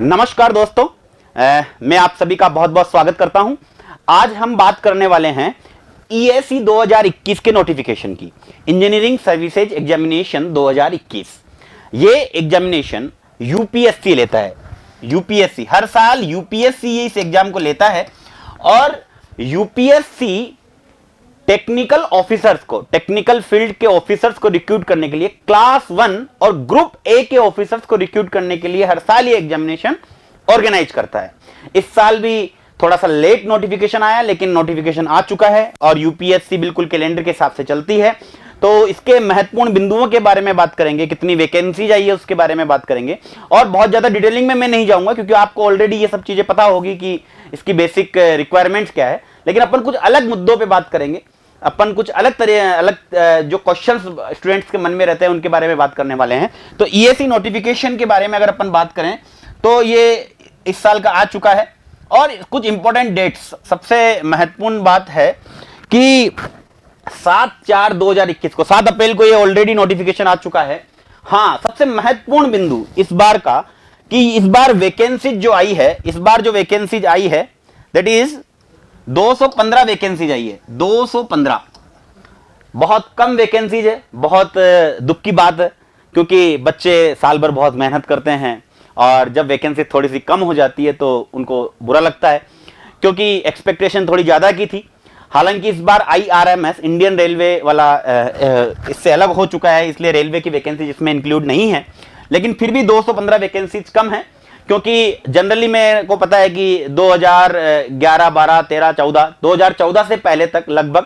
नमस्कार दोस्तों, मैं आप सभी का बहुत बहुत स्वागत करता हूं। आज हम बात करने वाले हैं ईएसी 2021 के नोटिफिकेशन की, इंजीनियरिंग सर्विसेज एग्जामिनेशन 2021। ये एग्जामिनेशन यूपीएससी लेता है। यूपीएससी हर साल यूपीएससी इस एग्जाम को लेता है और यूपीएससी टेक्निकल ऑफिसर्स को, टेक्निकल फील्ड के ऑफिसर्स को रिक्रूट करने के लिए, क्लास 1 और ग्रुप ए के ऑफिसर्स को रिक्रूट करने के लिए हर साल ये एग्जामिनेशन ऑर्गेनाइज करता है। इस साल भी थोड़ा सा लेट नोटिफिकेशन आया, लेकिन नोटिफिकेशन आ चुका है और यूपीएससी बिल्कुल कैलेंडर के हिसाब से चलती है। तो इसके महत्वपूर्ण बिंदुओं के बारे में बात करेंगे, कितनी वैकेंसी चाहिए उसके बारे में बात करेंगे और बहुत ज्यादा डिटेलिंग में मैं नहीं जाऊंगा क्योंकि आपको ऑलरेडी ये सब चीजें पता होगी कि इसकी बेसिक रिक्वायरमेंट्स क्या है। लेकिन अपन कुछ अलग मुद्दों पे बात करेंगे, अपन कुछ अलग जो क्वेश्चंस स्टूडेंट्स के मन में रहते हैं उनके बारे में बात करने वाले हैं। तो ईएसी नोटिफिकेशन के बारे में अगर अपन बात करें तो ये इस साल का आ चुका है और कुछ इंपॉर्टेंट डेट्स। सबसे महत्वपूर्ण बात है कि 7/4/2021 को, 7 अप्रैल को ये ऑलरेडी नोटिफिकेशन आ चुका है। हाँ, सबसे महत्वपूर्ण बिंदु इस बार का कि इस बार वैकेंसीज जो आई है, इस बार जो वैकेंसीज आई है दैट इज 215 वैकेंसीज आई है। 215 बहुत कम वैकेंसीज है। बहुत दुख की बात है क्योंकि बच्चे साल भर बहुत मेहनत करते हैं और जब वैकेंसी थोड़ी सी कम हो जाती है तो उनको बुरा लगता है क्योंकि एक्सपेक्टेशन थोड़ी ज्यादा की थी। हालांकि इस बार आईआरएमएस, इंडियन रेलवे वाला इससे अलग हो चुका है, इसलिए रेलवे की वैकेंसी इसमें इंक्लूड नहीं है। लेकिन फिर भी 215 वैकेंसीज कम है क्योंकि जनरली मेरे को पता है कि 2011, 12, 13, 14, 2014 से पहले तक लगभग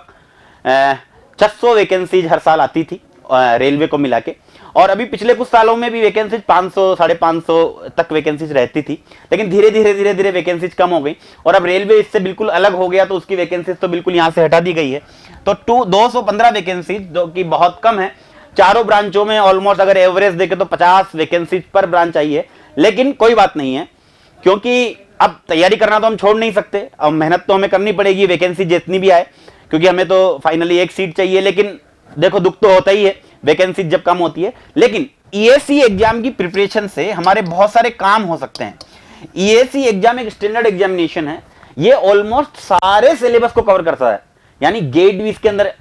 600 वैकेंसीज हर साल आती थी रेलवे को मिला के। और अभी पिछले कुछ सालों में भी वैकेंसीज 500, 550 तक वैकेंसीज रहती थी। लेकिन धीरे धीरे वैकेंसीज कम हो गई और अब रेलवे इससे बिल्कुल अलग हो गया तो उसकी वैकेंसीज तो बिल्कुल यहां से हटा दी गई है। तो 215 वैकेंसीज जो कि बहुत कम है। चारों ब्रांचों में ऑलमोस्ट अगर एवरेज देखें तो 50 वैकेंसीज पर ब्रांच आई है। लेकिन कोई बात नहीं है क्योंकि अब तैयारी करना तो हम छोड़ नहीं सकते, अब मेहनत तो हमें करनी पड़ेगी वैकेंसी जितनी भी आए, क्योंकि हमें तो फाइनली एक सीट चाहिए। लेकिन देखो, दुख तो होता ही है वैकेंसी जब कम होती है, लेकिन ईएसी एग्जाम की प्रिपरेशन से हमारे बहुत सारे काम हो सकते हैं। ईएसी एग्जाम एक स्टैंडर्ड एग्जामिनेशन है, ये ऑलमोस्ट सारे सिलेबस को कवर करता है। यानी गेट भी इसके अंदर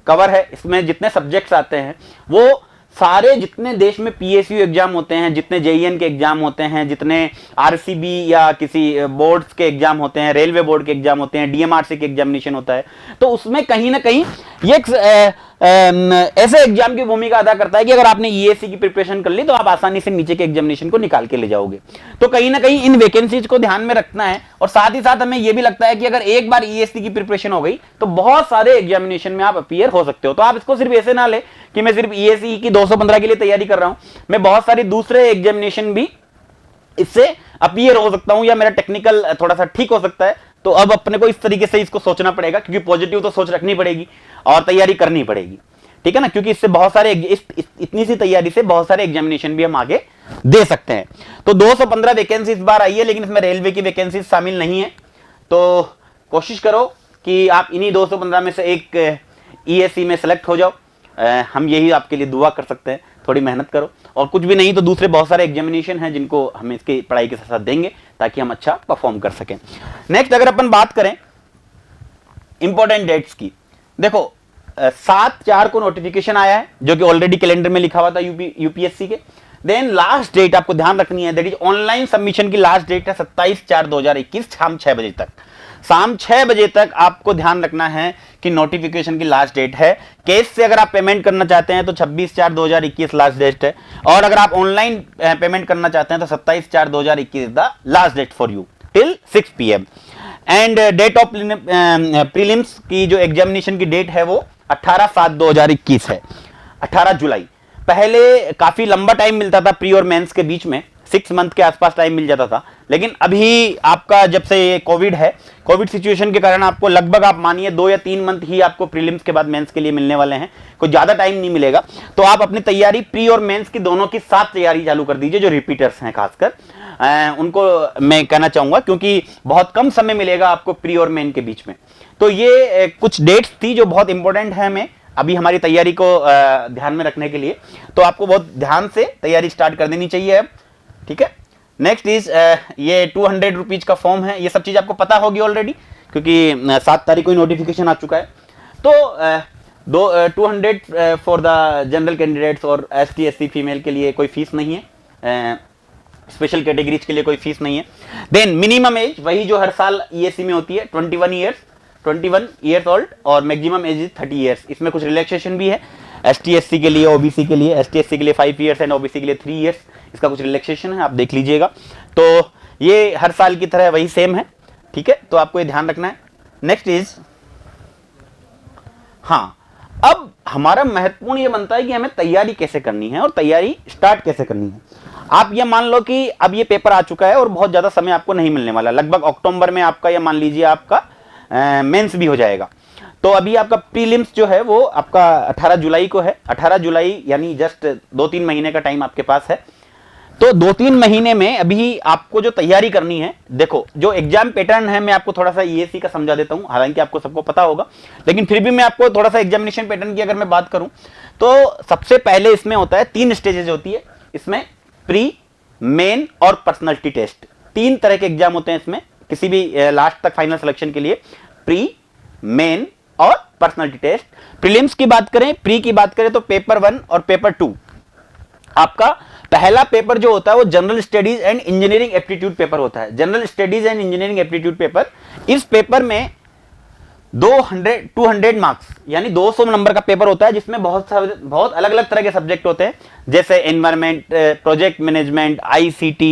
कवर है। इसमें जितने सब्जेक्ट्स आते हैं वो सारे, जितने देश में पीएसयू एग्जाम होते हैं, जितने जेईएन के एग्जाम होते हैं, जितने आरसीबी या किसी बोर्ड्स के एग्जाम होते हैं, रेलवे बोर्ड के एग्जाम होते हैं, डीएमआरसी के एग्जामिनेशन होता है, तो उसमें कहीं ना कहीं ये ऐसे एग्जाम की भूमिका अदा करता है कि अगर आपने ईएससी की प्रिपरेशन कर ली तो आप आसानी से नीचे के एग्जामिनेशन को निकाल के ले जाओगे। तो कहीं ना कहीं इन वैकेंसीज को ध्यान में रखना है और साथ ही साथ हमें यह भी लगता है कि अगर एक बार ईएससी की प्रिपरेशन हो गई तो बहुत सारे एग्जामिनेशन में आप अपीयर हो सकते हो। तो आप इसको सिर्फ ऐसे ना ले कि मैं सिर्फ ईएससी की 215 के लिए तैयारी कर रहा हूं, मैं बहुत सारी दूसरे एग्जामिनेशन भी इससे अपीयर हो सकता हूं या मेरा टेक्निकल थोड़ा सा ठीक हो सकता है। तो अब अपने को इस तरीके से इसको सोचना पड़ेगा क्योंकि पॉजिटिव तो सोच रखनी पड़ेगी और तैयारी करनी पड़ेगी, ठीक है ना, क्योंकि इससे बहुत सारे इतनी सी तैयारी से बहुत सारे एग्जामिनेशन भी हम आगे दे सकते हैं। तो 215 वैकेंसी इस बार आई है, लेकिन इसमें रेलवे की वैकेंसी शामिल नहीं है। तो कोशिश करो कि आप इन्हीं 215 में से एक ईएससी में सेलेक्ट हो जाओ। हम यही आपके लिए दुआ कर सकते हैं। थोड़ी मेहनत करो और कुछ भी नहीं तो दूसरे बहुत सारे एग्जामिनेशन हैं जिनको हम इसकी पढ़ाई के साथ साथ देंगे ताकि हम अच्छा परफॉर्म कर सकें। नेक्स्ट अगर अपन बात करें इंपॉर्टेंट डेट्स की, देखो 7/4 को नोटिफिकेशन आया है जो कि ऑलरेडी कैलेंडर में लिखा हुआ था यूपीएससी के। देन लास्ट डेट आपको ध्यान रखनी है, दैट इज ऑनलाइन सबमिशन की लास्ट डेट है 27/4/2021 शाम 6 बजे तक। शाम 6 बजे तक आपको ध्यान रखना है कि नोटिफिकेशन की लास्ट डेट है। कैश से अगर आप पेमेंट करना चाहते हैं तो 26/4/2021 लास्ट डेट है और अगर आप ऑनलाइन पेमेंट करना चाहते हैं तो 27/4/2021 the last date for you till 6 PM। End date of prelims की जो एग्जामिनेशन की डेट है वो 18/7/2021 है, 18 जुलाई। पहले काफी लंबा टाइम मिलता था प्री और मेंस के बीच में, 6 मंथ के आसपास टाइम मिल जाता था। लेकिन अभी आपका जब से ये कोविड है, कोविड सिचुएशन के कारण आपको लगभग आप मानिए 2 या 3 मंथ ही आपको प्रीलिम्स के बाद मेंस के लिए मिलने वाले हैं, कोई ज्यादा टाइम नहीं मिलेगा। तो आप अपनी तैयारी प्री और मेंस की दोनों की साथ तैयारी चालू कर दीजिए। जो रिपीटर्स हैं खासकर उनको मैं कहना चाहूंगा क्योंकि बहुत कम समय मिलेगा आपको प्री और मेन के बीच में। तो ये कुछ डेट्स थी जो बहुत इंपॉर्टेंट है हमें अभी हमारी तैयारी को ध्यान में रखने के लिए। तो आपको बहुत ध्यान से तैयारी स्टार्ट कर देनी चाहिए अब, ठीक है। नेक्स्ट इज ये 200 रुपीज का फॉर्म है, ये सब चीज आपको पता होगी ऑलरेडी क्योंकि 7 तारीख को ही नोटिफिकेशन आ चुका है। तो 200 फॉर द जनरल कैंडिडेट्स और ST SC फीमेल के लिए कोई फीस नहीं है, स्पेशल कैटेगरीज के लिए कोई फीस नहीं है। देन मिनिमम एज वही जो हर साल ESC में होती है 21 ईयर्स ओल्ड और मैक्सिमम एज इज 30 ईयर्स। इसमें कुछ रिलैक्सेशन भी है ST SC के लिए, OBC के लिए। ST SC के लिए 5 ईयर्स एंड OBC के लिए 3 ईयर्स, इसका कुछ रिलैक्सेशन है, आप देख लीजिएगा। तो ये हर साल की तरह वही सेम है, ठीक है, तो आपको ये ध्यान रखना है। नेक्स्ट इज, हाँ, अब हमारा महत्वपूर्ण ये बनता है कि हमें तैयारी कैसे करनी है और तैयारी स्टार्ट कैसे करनी है। आप ये मान लो कि अब ये पेपर आ चुका है और बहुत ज्यादा समय आपको नहीं मिलने वाला, लगभग अक्टूबर में आपका, ये मान लीजिए आपका मेंस भी हो जाएगा। तो अभी आपका प्रीलिम्स जो है वो आपका 18 जुलाई को है। 18 जुलाई यानी जस्ट 2-3 महीने का टाइम आपके पास है। तो 2-3 महीने में अभी आपको जो तैयारी करनी है, देखो जो एग्जाम पैटर्न है मैं आपको थोड़ा सा ESC का समझा देता हूं, हालांकि आपको सबको पता होगा, लेकिन फिर भी मैं आपको थोड़ा सा एग्जामिनेशन पैटर्न की अगर मैं बात करूं तो सबसे पहले इसमें होता है 3 स्टेजेस होती है इसमें, प्री, मेन और पर्सनालिटी टेस्ट। 3 तरह के एग्जाम होते हैं इसमें, किसी भी लास्ट तक फाइनल सिलेक्शन के लिए, प्री, मेन और पर्सनालिटी टेस्ट। प्रीलिम्स की बात करें, प्री की बात करें तो पेपर 1 और पेपर 2। आपका पहला पेपर जो होता है वो general studies and engineering aptitude paper होता है। General studies and engineering aptitude paper, इस पेपर में 200 मार्क्स यानी 200 नंबर का पेपर होता है, जिसमें बहुत अलग अलग तरह के सब्जेक्ट होते हैं, जैसे एनवायरमेंट, प्रोजेक्ट मैनेजमेंट, ICT,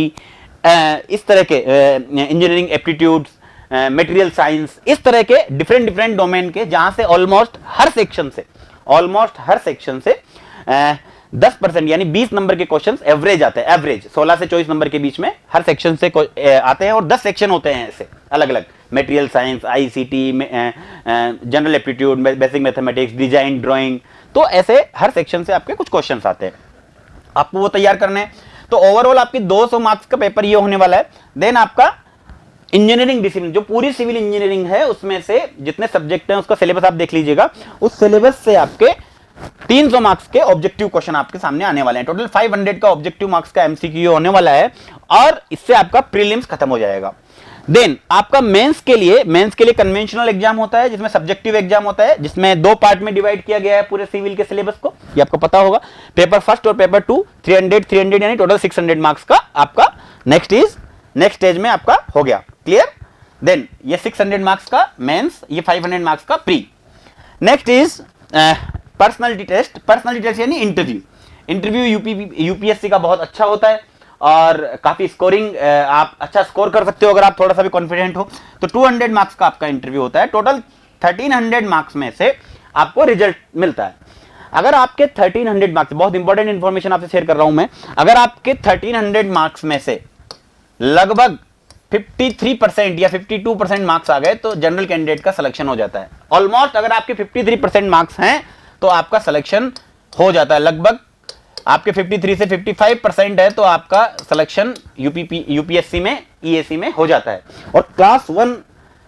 इस तरह के इंजीनियरिंग एप्टीट्यूड्स, मटेरियल साइंस, इस तरह के डिफरेंट डोमेन के, जहां से ऑलमोस्ट हर सेक्शन से 10% यानी 20 नंबर के क्वेश्चंस एवरेज आते हैं। एवरेज 16 से 24 नंबर के बीच में हर सेक्शन से आते हैं, और 10 सेक्शन होते हैं ऐसे अलग अलग, material science, ICT, general aptitude, basic mathematics, design, drawing, तो ऐसे हर सेक्शन से आपके कुछ क्वेश्चंस आते हैं, आपको वो तैयार करने हैं। तो ओवरऑल आपकी 200 मार्क्स का पेपर ये होने वाला है। देन आपका इंजीनियरिंग डिसिप्लिन, जो पूरी सिविल इंजीनियरिंग है उसमें से जितने सब्जेक्ट हैं उसका सिलेबस आप देख लीजिएगा, उस सिलेबस से आपके 300 मार्क्स के ऑब्जेक्टिव क्वेश्चन आपके सामने आने वाले हैं। टोटल 500 का ऑब्जेक्टिव मार्क्स का MCQ होने वाला है, और इससे आपका प्रीलिम्स खत्म हो जाएगा। देन आपका मेंस के लिए कन्वेंशनल एग्जाम होता है, जिसमें सब्जेक्टिव एग्जाम होता है, जिसमें 2 पार्ट में डिवाइड किया गया है पूरे सिविल के सिलेबस को, ये आपको पता होगा। पेपर 1 और पेपर 2 300 यानी टोटल 600 मार्क्स का आपका नेक्स्ट स्टेज में आपका हो गया, क्लियर। देन ये 600 मार्क्स का मेंस, ये 500 मार्क्स का pre. Next is personality test यानी इंटरव्यू UPSC का बहुत अच्छा होता है, और काफी स्कोरिंग, आप अच्छा स्कोर कर सकते हो अगर आप थोड़ा सा भी कॉन्फिडेंट हो। तो 200 मार्क्स का आपका इंटरव्यू होता है। टोटल 1300 मार्क्स में से आपको रिजल्ट मिलता है। अगर आपके 1300 मार्क्स, बहुत इंपॉर्टेंट इंफॉर्मेशन आपसे शेयर कर रहा हूं मैं, अगर आपके 1300 मार्क्स में से लगभग 53% या 52% मार्क्स आ गए तो जनरल कैंडिडेट का सिलेक्शन हो जाता है। ऑलमोस्ट अगर आपके 53% मार्क्स हैं तो आपका सिलेक्शन हो जाता है। लगभग आपके 53 से 55% है तो आपका सिलेक्शन UPSC में, ESC में हो जाता है। और क्लास 1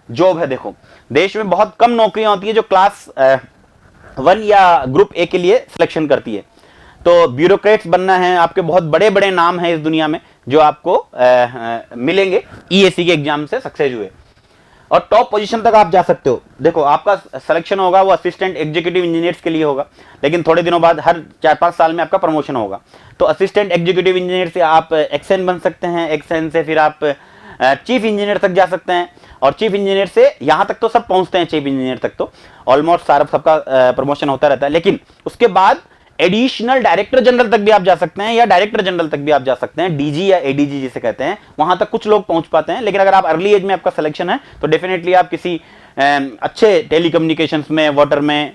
जॉब है, देखो देश में बहुत कम नौकरियां होती है जो क्लास 1 या ग्रुप A के लिए सिलेक्शन करती है। तो ब्यूरोक्रेट्स बनना है, आपके बहुत बड़े बड़े नाम हैं इस दुनिया में जो आपको मिलेंगे ESC के एग्जाम से सक्सेस हुए, और टॉप पोजीशन तक आप जा सकते हो। देखो आपका सिलेक्शन होगा वो असिस्टेंट एग्जीक्यूटिव इंजीनियर्स के लिए होगा, लेकिन थोड़े दिनों बाद हर 4-5 साल में आपका प्रमोशन होगा। तो असिस्टेंट एग्जीक्यूटिव इंजीनियर से आप XN बन सकते हैं, XN से फिर आप चीफ इंजीनियर तक जा सकते हैं, और चीफ इंजीनियर से यहाँ तक तो सब पहुंचते हैं, चीफ इंजीनियर तक तो ऑलमोस्ट सारा सबका प्रमोशन होता रहता है। लेकिन उसके बाद एडिशनल डायरेक्टर जनरल तक भी आप जा सकते हैं, या डायरेक्टर जनरल तक भी आप जा सकते हैं, DG या ADG जिसे कहते हैं, वहां तक कुछ लोग पहुंच पाते हैं। लेकिन अगर आप अर्ली एज में आपका सिलेक्शन है तो डेफिनेटली आप किसी अच्छे टेलीकम्युनिकेशंस में, वाटर में,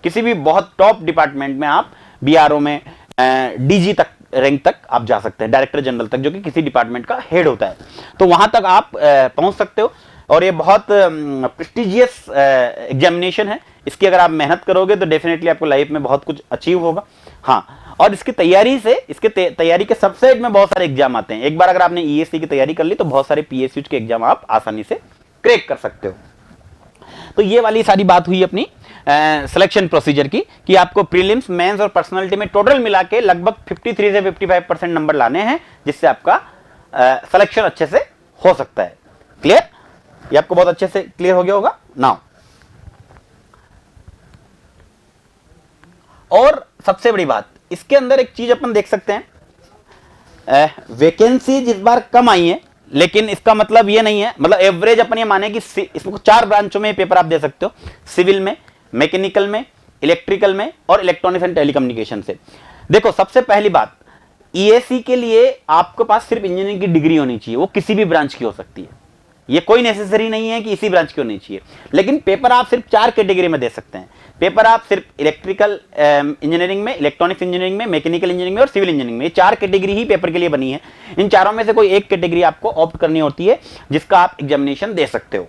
किसी भी बहुत टॉप डिपार्टमेंट में आप BRO में DG तक रैंक तक आप जा सकते हैं, डायरेक्टर जनरल तक, जो कि किसी डिपार्टमेंट का हेड होता है। तो वहां तक आप पहुंच सकते हो, और ये बहुत प्रेस्टिजियस एग्जामिनेशन है। इसकी अगर आप मेहनत करोगे तो डेफिनेटली आपको लाइफ में बहुत कुछ अचीव होगा। हाँ, और इसकी तैयारी से, इसके तैयारी के सबसेट में बहुत सारे एग्जाम आते हैं। एक बार अगर आपने ESC की तैयारी कर ली तो बहुत सारे PSUs के एग्जाम आप आसानी से क्रैक कर सकते हो। तो ये वाली सारी बात हुई अपनी सिलेक्शन प्रोसीजर की, कि आपको प्रीलिम्स, मेंस और पर्सनालिटी में टोटल मिला के लगभग 53 से 55% नंबर लाने हैं, जिससे आपका सिलेक्शन अच्छे से हो सकता है। क्लियर? ये आपको बहुत अच्छे से क्लियर हो गया होगा नाउ। और सबसे बड़ी बात इसके अंदर एक चीज अपन देख सकते हैं, वैकेंसीज इस बार कम आई है, लेकिन इसका मतलब ये नहीं है, मतलब एवरेज अपन ये माने कि इसमें 4 ब्रांचों में पेपर आप दे सकते हो, सिविल में, मैकेनिकल में, इलेक्ट्रिकल में और इलेक्ट्रॉनिक्स एंड टेलीकम्युनिकेशन से। देखो सबसे पहली बात, ईएसी के लिए आपके पास सिर्फ इंजीनियरिंग की डिग्री होनी चाहिए, वो किसी भी ब्रांच की हो सकती है, ये कोई नेसेसरी नहीं है कि इसी ब्रांच की होनी चाहिए। लेकिन पेपर आप सिर्फ 4 कैटेगरी में दे सकते हैं। पेपर आप सिर्फ इलेक्ट्रिकल इंजीनियरिंग में, इलेक्ट्रॉनिक्स इंजीनियरिंग में, मैकेनिकल इंजीनियरिंग में और सिविल इंजीनियरिंग में, ये 4 कैटेगरी ही पेपर के लिए बनी है। इन चारों में से कोई एक कैटेगरी आपको ऑप्ट करनी होती है जिसका आप एग्जामिनेशन दे सकते हो।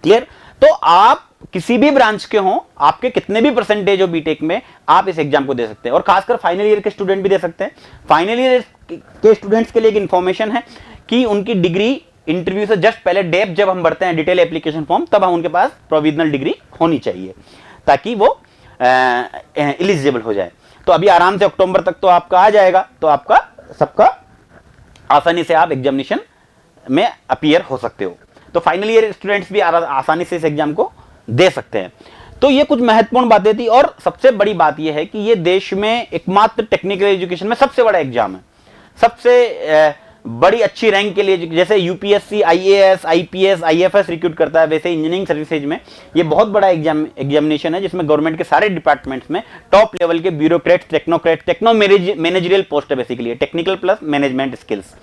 क्लियर? तो आप किसी भी ब्रांच के हो, आपके कितने भी परसेंटेज हो बीटेक में, आप इस एग्जाम को दे सकते हैं। और खासकर फाइनल ईयर के स्टूडेंट भी दे सकते हैं। फाइनल ईयर के स्टूडेंट्स के लिए एक इंफॉर्मेशन है कि उनकी डिग्री इंटरव्यू से जस्ट पहले डेप जब हम भरते हैं डिटेल एप्लीकेशन फॉर्म, तब हम उनके पास प्रोविजनल डिग्री होनी चाहिए ताकि वो एलिजिबल हो जाए। तो अभी आराम से अक्टूबर तक तो आपका आ जाएगा, तो आपका सबका आसानी से आप एग्जामिनेशन में अपीयर हो सकते हो। तो फाइनल ईयर स्टूडेंट्स भी आसानी से इस एग्जाम को दे सकते हैं। तो ये कुछ महत्वपूर्ण बातें थी। और सबसे बड़ी बात यह है कि ये देश में एकमात्र टेक्निकल एजुकेशन में सबसे बड़ा एग्जाम है। सबसे बड़ी अच्छी रैंक के लिए, जैसे UPSC IAS IPS IFS recruit करता है, वैसे इंजीनियरिंग सर्विसेज में ये बहुत बड़ा एग्जामिनेशन है जिसमें गवर्नमेंट के सारे डिपार्टमेंट्स में टॉप लेवल के ब्यूरोक्रेट्स, टेक्नो मैनेजरियल पोस्ट है, basically technical plus management skills.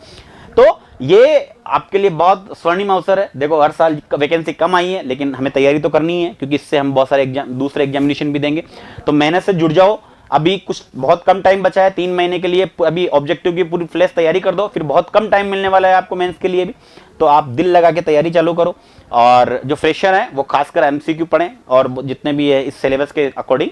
तो ये आपके लिए बहुत स्वर्णिम अवसर है। देखो हर साल वैकेंसी कम आई है, लेकिन हमें तैयारी तो करनी है क्योंकि इससे हम बहुत सारे दूसरे एग्जामिनेशन भी देंगे। तो मेहनत से जुड़ जाओ। अभी कुछ बहुत कम टाइम बचा है, 3 महीने के लिए। अभी ऑब्जेक्टिव की पूरी फ्लैश तैयारी कर दो, फिर बहुत कम टाइम मिलने वाला है आपको मेंस के लिए भी। तो आप दिल लगा के तैयारी चालू करो। और जो फ्रेशर हैं वो खासकर एमसीक्यू पढ़ें, और जितने भी है इस सिलेबस के अकॉर्डिंग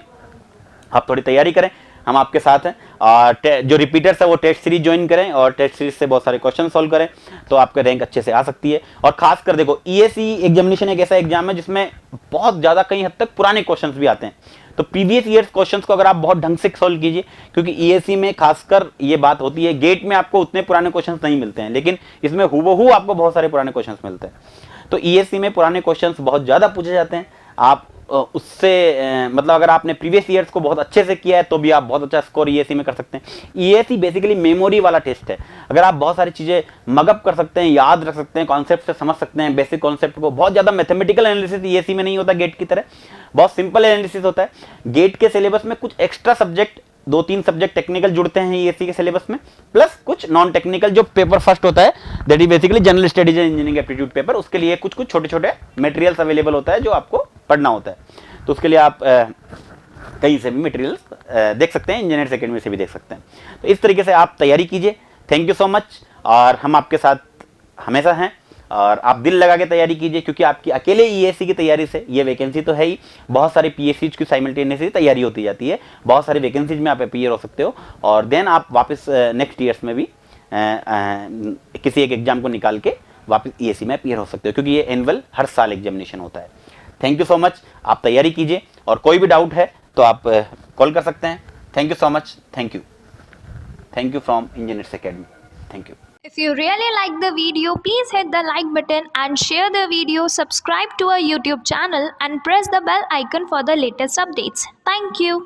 आप थोड़ी तैयारी करें, हम आपके साथ हैं। और जो रिपीटर्स है वो टेस्ट सीरीज ज्वाइन करें और टेस्ट सीरीज से बहुत सारे क्वेश्चन सॉल्व करें, तो आपका रैंक अच्छे से आ सकती है। और खासकर देखो ईएसी एग्जामिनेशन एक ऐसा एग्जाम है जिसमें बहुत ज़्यादा कई हद तक पुराने क्वेश्चंस भी आते हैं। तो प्रीवियस ईयर्स क्वेश्चंस को अगर आप बहुत ढंग से सॉल्व कीजिए, क्योंकि ईएसी में खासकर ये बात होती है, गेट में आपको उतने पुराने क्वेश्चंस नहीं मिलते हैं, लेकिन इसमें हूबहू आपको बहुत सारे पुराने क्वेश्चंस मिलते हैं। तो ईएसी में पुराने क्वेश्चंस बहुत ज़्यादा पूछे जाते हैं। आप उससे मतलब अगर आपने प्रीवियस ईयर्स को बहुत अच्छे से किया है तो भी आप बहुत अच्छा स्कोर ईएसी में कर सकते हैं। ईएसी बेसिकली मेमोरी वाला टेस्ट है। अगर आप बहुत सारी चीज़ें मगअप कर सकते हैं, याद रख सकते हैं, कॉन्सेप्ट से समझ सकते हैं, बेसिक कॉन्सेप्ट को, बहुत ज़्यादा मैथमेटिकल एनालिसिस ईएसी में नहीं होता गेट की तरह, बहुत सिंपल एनालिसिस होता है। गेट के सिलेबस में कुछ एक्स्ट्रा सब्जेक्ट, 2-3 सब्जेक्ट टेक्निकल जुड़ते हैं ईएसी के सिलेबस में, प्लस कुछ नॉन टेक्निकल जो पेपर फर्स्ट होता है, that is basically general studies and engineering aptitude paper. उसके लिए कुछ कुछ छोटे छोटे मटेरियल्स अवेलेबल होता है जो आपको पढ़ना होता है। तो उसके लिए आप कहीं से भी मटेरियल्स देख सकते हैं, इंजीनियर्स एकेडमी से भी देख सकते हैं। तो इस तरीके से आप तैयारी कीजिए। Thank you so much. और हम आपके साथ हमेशा हैं, और आप दिल लगा के तैयारी कीजिए, क्योंकि आपकी अकेले ईएसी की तैयारी से, ये वैकेंसी तो है ही, बहुत सारी पीएससीज की साइमल्टेनियसली तैयारी होती जाती है। बहुत सारी वैकेंसीज में आप अपीयर हो सकते हो, और देन आप वापस नेक्स्ट ईयर्स में भी किसी एक एग्जाम को निकाल के वापस ईएसी में अपीयर हो सकते हो, क्योंकि ये एनुअल हर साल एग्जामिनेशन होता है। Thank you so much. आप तैयारी कीजिए, और कोई भी डाउट है तो आप कॉल कर सकते हैं। Thank you so much. Thank you from engineers academy. Thank you. If you really like the video, please hit the like button and share the video, subscribe to our YouTube channel and press the bell icon for the latest updates. Thank you.